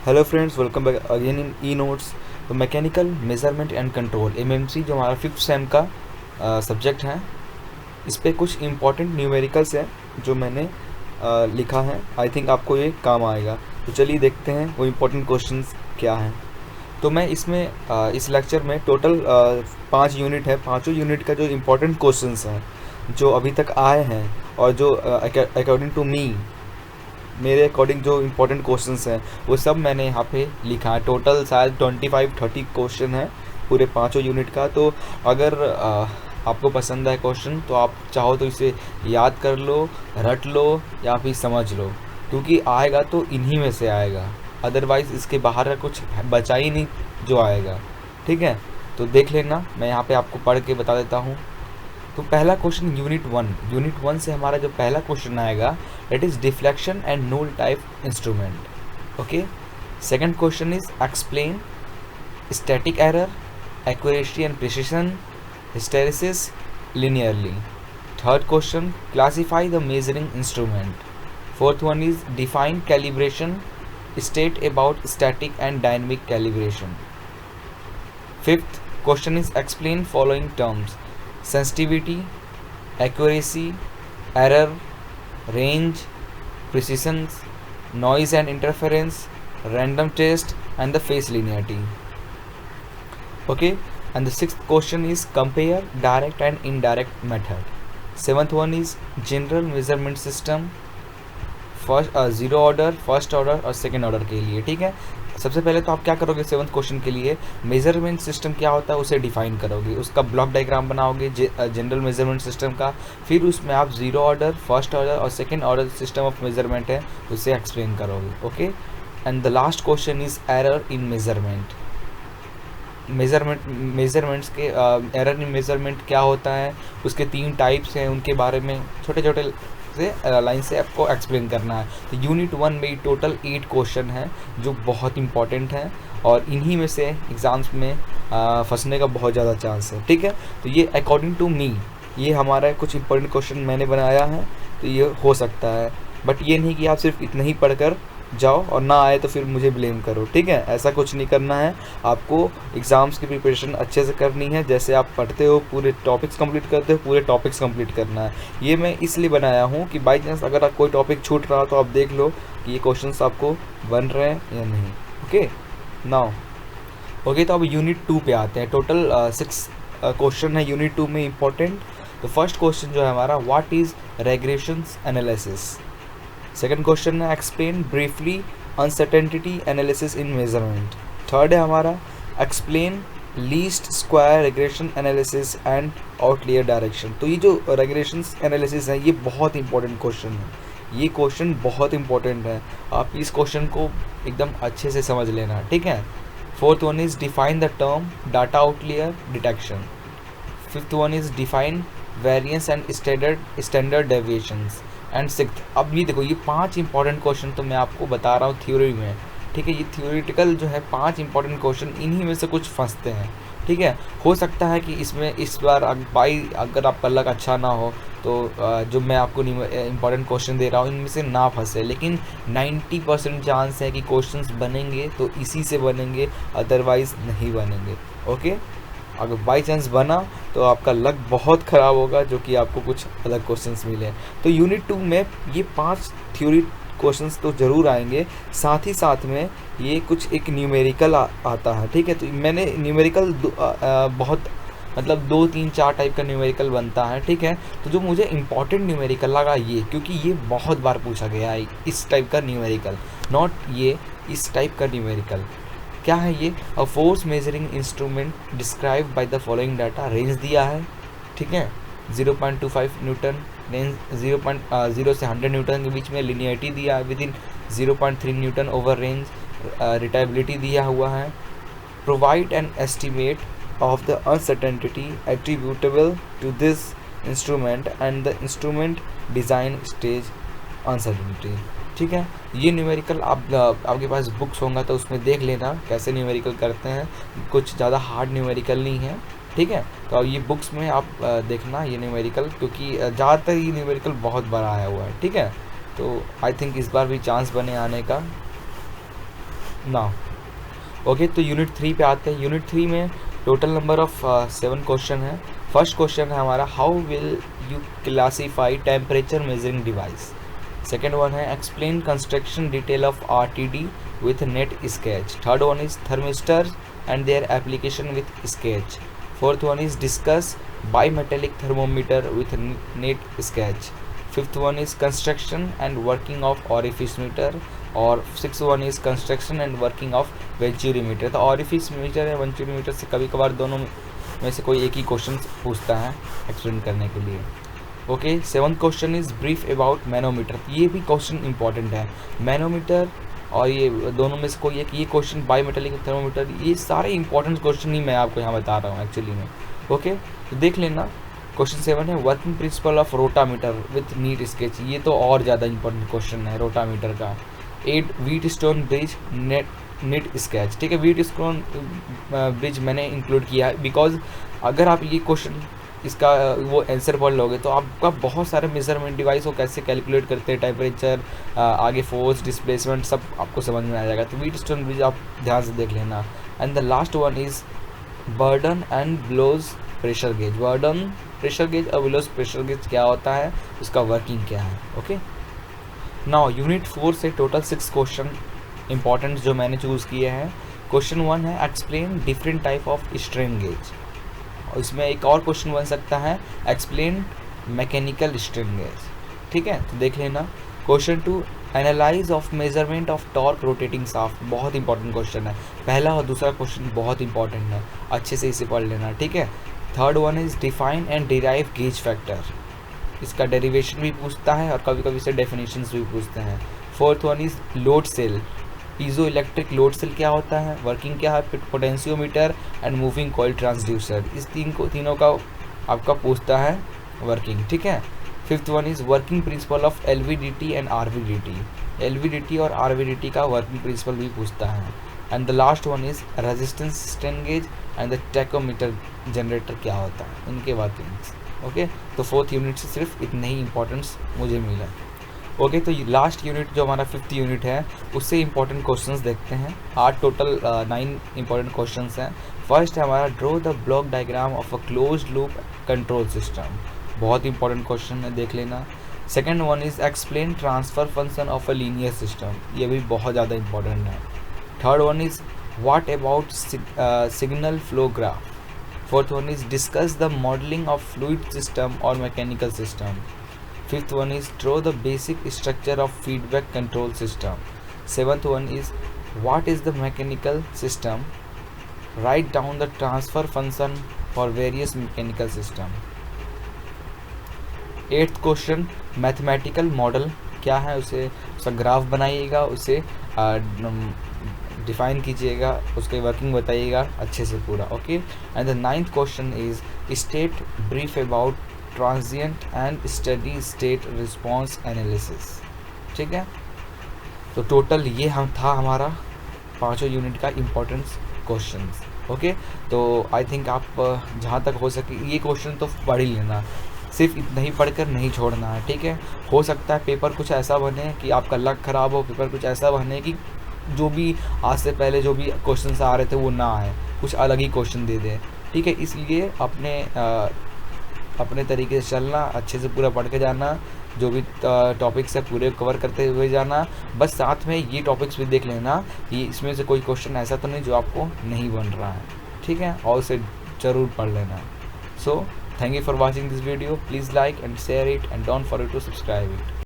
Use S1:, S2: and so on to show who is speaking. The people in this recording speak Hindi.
S1: Hello friends, welcome back again in E notes. तो mechanical measurement and control MMC जो हमारा फिफ्थ सेम का सब्जेक्ट है, इस पे कुछ इम्पॉर्टेंट न्यूमेरिकल्स हैं जो मैंने लिखा है। आई थिंक आपको ये काम आएगा। तो चलिए देखते हैं वो इम्पोर्टेंट क्वेश्चंस क्या हैं। तो मैं इसमें इस लेक्चर में टोटल 5 यूनिट है। पाँचों यूनिट का जो इम्पोर्टेंट क्वेश्चंस हैं जो अभी तक आए हैं और जो अकॉर्डिंग टू मी, मेरे अकॉर्डिंग जो इम्पोर्टेंट क्वेश्चंस हैं वो सब मैंने यहाँ पे लिखा है। टोटल शायद 25-30 क्वेश्चन है पूरे पाँचों यूनिट का। तो अगर आपको पसंद है क्वेश्चन तो आप चाहो तो इसे याद कर लो, रट लो या फिर समझ लो, क्योंकि आएगा तो इन्हीं में से आएगा, अदरवाइज़ इसके बाहर का कुछ बचा ही नहीं जो आएगा। ठीक है, तो देख लेना, मैं यहाँ पे आपको पढ़ के बता देता हूँ। तो पहला क्वेश्चन यूनिट 1 से हमारा जो पहला क्वेश्चन आएगा that is deflection and null type instrument. Okay, second question is explain static error, accuracy and precision, hysteresis linearly. Third question classify the measuring instrument. Fourth one is define calibration, state about static and dynamic calibration. Fifth question is explain following terms: sensitivity, accuracy, error, range, precision, noise and interference, random test and the phase linearity. Okay, and the sixth question is compare direct and indirect method. Seventh one is general measurement system, first zero order, first order और सेकेंड ऑर्डर के लिए. ठीक है, सबसे पहले तो आप क्या करोगे, सेवन्थ क्वेश्चन के लिए मेजरमेंट सिस्टम क्या होता है उसे डिफाइन करोगे, उसका ब्लॉक डायग्राम बनाओगे जनरल मेजरमेंट सिस्टम का. फिर उसमें आप ज़ीरो ऑर्डर, फर्स्ट ऑर्डर और second order system of measurement है उसे एक्सप्लेन करोगे. Okay, and the last question is error in measurement. Measurements के एरर इन मेजरमेंट क्या होता है, उसके 3 टाइप्स हैं, उनके बारे में छोटे छोटे से लाइन से आपको एक्सप्लेन करना है. तो यूनिट 1 में टोटल 8 क्वेश्चन हैं जो बहुत इंपॉर्टेंट हैं और इन्हीं में से एग्ज़ाम्स में फंसने का बहुत ज़्यादा चांस है. ठीक है, तो ये अकॉर्डिंग टू मी ये हमारा कुछ इंपॉर्टेंट क्वेश्चन मैंने बनाया है, तो ये हो सकता है. बट ये नहीं कि आप सिर्फ इतना ही पढ़कर जाओ और ना आए तो फिर मुझे ब्लेम करो. ठीक है, ऐसा कुछ नहीं करना है. आपको एग्ज़ाम्स की प्रिपरेशन अच्छे से करनी है. जैसे आप पढ़ते हो, पूरे टॉपिक्स कंप्लीट करते हो, पूरे टॉपिक्स कंप्लीट करना है. ये मैं इसलिए बनाया हूँ कि बाई चांस अगर कोई टॉपिक छूट रहा तो आप देख लो कि ये क्वेश्चंस आपको बन रहे हैं या नहीं. ओके नाउ, ओके, तो अब यूनिट 2 पे आते हैं. टोटल 6 क्वेश्चन है यूनिट 2 में इम्पोर्टेंट. तो फर्स्ट क्वेश्चन जो है हमारा, what is regressions analysis. Second question है explain briefly uncertainty analysis in measurement. Third है हमारा explain least square regression analysis and outlier direction. तो ये जो रेग्रेशंस एनालिसिस है ये बहुत इंपॉर्टेंट क्वेश्चन है. ये क्वेश्चन बहुत इंपॉर्टेंट है, आप इस क्वेश्चन को एकदम अच्छे से समझ लेना. ठीक है. Fourth one is define the term data outlier detection. Fifth one is define variance and standard deviations. And sixth, अब ये देखो, ये 5 इंपॉर्टेंट क्वेश्चन तो मैं आपको बता रहा हूँ थ्योरी में. ठीक है, ये थ्योरेटिकल जो है 5 इंपॉर्टेंट क्वेश्चन, इन्हीं में से कुछ फंसते हैं. ठीक है, हो सकता है कि इसमें इस बार अगर आपका लक अच्छा ना हो तो जो मैं आपको इंपॉर्टेंट क्वेश्चन दे रहा हूँ इनमें से ना फंसे, लेकिन 90% चांस है कि क्वेश्चंस बनेंगे तो इसी से बनेंगे, अदरवाइज़ नहीं बनेंगे. ओके, अगर बाई चांस बना तो आपका लक बहुत ख़राब होगा, जो कि आपको कुछ अलग क्वेश्चंस मिले. तो यूनिट 2 में ये 5 थ्योरी क्वेश्चंस तो ज़रूर आएंगे, साथ ही साथ में ये कुछ एक न्यूमेरिकल आता है. ठीक है, तो मैंने न्यूमेरिकल बहुत मतलब 2, 3, 4 टाइप का न्यूमेरिकल बनता है. ठीक है, तो जो मुझे इंपॉर्टेंट न्यूमेरिकल लगा ये, क्योंकि ये बहुत बार पूछा गया है इस टाइप का न्यूमेरिकल, नॉट ये, इस टाइप का न्यूमेरिकल. क्या है ये, a force measuring instrument describe by the following data. Range दिया है. ठीक है, 0.25 न्यूटन रेंज, 0 से 100 न्यूटन के बीच में. लिनियरिटी दिया है within 0.3 newton over range. Repeatability दिया हुआ है. Provide an estimate of the uncertainty attributable to this instrument and the instrument design stage uncertainty. ठीक है, ये न्यूमेरिकल आपके पास बुक्स होंगे तो उसमें देख लेना कैसे न्यूमेरिकल करते हैं. कुछ ज़्यादा हार्ड न्यूमेरिकल नहीं है. ठीक है, तो ये बुक्स में आप देखना ये न्यूमेरिकल, क्योंकि ज़्यादातर ये न्यूमेरिकल बहुत बार आया हुआ है. ठीक है, तो आई थिंक इस बार भी चांस बने आने का. ना। ओके, तो यूनिट 3 पे आते हैं। यूनिट 3 में टोटल नंबर ऑफ 7 क्वेश्चन है। फर्स्ट क्वेश्चन है हमारा, how will you classify temperature measuring device. Second one है, explain construction detail of RTD with net sketch. Third one is thermistors and their application with sketch. Fourth one is discuss bimetallic thermometer with net sketch. Fifth one is construction and working of orifice meter. और six one is construction and working of venturimeter. तो ऑरिफिस मीटर या वेंचुरीमीटर से कभी कभार दोनों में से कोई एक ही क्वेश्चन पूछता है एक्सप्लेन करने के लिए। Okay, seventh question is brief about manometer. ये भी क्वेश्चन इंपॉर्टेंट है। मैनोमीटर और ये दोनों में से कोई एक, ये क्वेश्चन बायोमेटेलिक थर्मोमीटर, ये सारे इंपॉर्टेंट क्वेश्चन ही मैं आपको यहाँ बता रहा हूँ एक्चुअली में। ओके, तो देख लेना। क्वेश्चन 7 है, working principle of rotameter with NEET sketch. ये तो और ज़्यादा इंपॉर्टेंट क्वेश्चन है रोटामीटर का। 8 wheat stone bridge NEET sketch. ठीक है, व्हीट स्टोन ब्रिज मैंने इंक्लूड किया है बिकॉज अगर आप ये क्वेश्चन इसका वो आंसर पढ़ लोगे तो आपका बहुत सारे मेजरमेंट डिवाइस वो कैसे कैलकुलेट करते हैं, टेम्परेचर, आगे फोर्स, डिस्प्लेसमेंट, सब आपको समझ में आ जाएगा। तो व्हीट स्टोन ब्रिज आप ध्यान से देख लेना। And the last one is Bourdon and bellows pressure gauge. Bourdon pressure gauge और ब्लोज प्रेशर गेज क्या होता है, उसका वर्किंग क्या है। ओके, नाउ यूनिट 4 से टोटल 6 क्वेश्चन इंपॉर्टेंट जो मैंने चूज़ किए हैं। क्वेश्चन 1 है, explain different type of strain gauge. इसमें एक और क्वेश्चन बन सकता है, एक्सप्लेन मैकेनिकल स्ट्रेन गेज। ठीक है, तो देख लेना। Question 2, analyse of measurement of torque rotating shaft. बहुत इंपॉर्टेंट क्वेश्चन है। पहला और दूसरा क्वेश्चन बहुत इंपॉर्टेंट है, अच्छे से इसे पढ़ लेना। ठीक है, third one is define and derive gauge factor. इसका डेरिवेशन भी पूछता है और कभी कभी से डेफिनेशंस भी पूछते हैं। Fourth one is load cell. Piezo electric load cell क्या होता है, वर्किंग क्या है, potentiometer and moving coil transducer. इस तीनों का आपका पूछता है वर्किंग। ठीक है, fifth one is working principle of LVDT and RVDT। LVDT और RVDT का वर्किंग प्रिंसिपल भी पूछता है। And the last one is resistance strain gauge and the tachometer generator क्या होता है, इनके वर्किंग्स। ओके, तो फोर्थ यूनिट से सिर्फ इतने ही इंपॉर्टेंस मुझे मिला। ओके, तो लास्ट यूनिट जो हमारा 5th यूनिट है उससे इंपॉर्टेंट क्वेश्चंस देखते हैं। आज टोटल 9 इंपॉर्टेंट क्वेश्चंस हैं। फर्स्ट है हमारा, draw the block diagram of a closed loop control system. बहुत इंपॉर्टेंट क्वेश्चन है, देख लेना। Second one is explain transfer function of a linear system. ये भी बहुत ज़्यादा इंपॉर्टेंट है। Third one is what about signal flow graph. Fourth one is discuss the modelling of fluid system और mechanical system. Fifth one is draw the basic structure of feedback control system. Seventh one is what is the mechanical system? Write down the transfer function for various mechanical system. Eighth question, mathematical model क्या है, उसे उसका ग्राफ बनाइएगा, उसे डिफाइन कीजिएगा, उसके वर्किंग बताइएगा अच्छे से पूरा। Okay, and the 9th question is state brief about transient and steady state response analysis. ठीक है, तो टोटल ये था हमारा 5 यूनिट का इम्पोर्टेंस क्वेश्चंस। ओके, तो आई थिंक आप जहाँ तक हो सके ये क्वेश्चन तो पढ़ ही लेना, सिर्फ इतना ही पढ़कर नहीं छोड़ना है। ठीक है, हो सकता है पेपर कुछ ऐसा बने कि आपका लक ख़राब हो, पेपर कुछ ऐसा बने कि जो भी आज से पहले जो भी क्वेश्चन आ रहे थे वो ना आए, कुछ अलग ही क्वेश्चन दे दें। ठीक है, इसलिए अपने तरीके से चलना, अच्छे से पूरा पढ़ के जाना, जो भी टॉपिक्स है पूरे कवर करते हुए जाना। बस साथ में ये टॉपिक्स भी देख लेना कि इसमें से कोई क्वेश्चन ऐसा तो नहीं जो आपको नहीं बन रहा है। ठीक है, और उसे ज़रूर पढ़ लेना। So thank you for watching this video. Please like and share it and don't forget to subscribe it.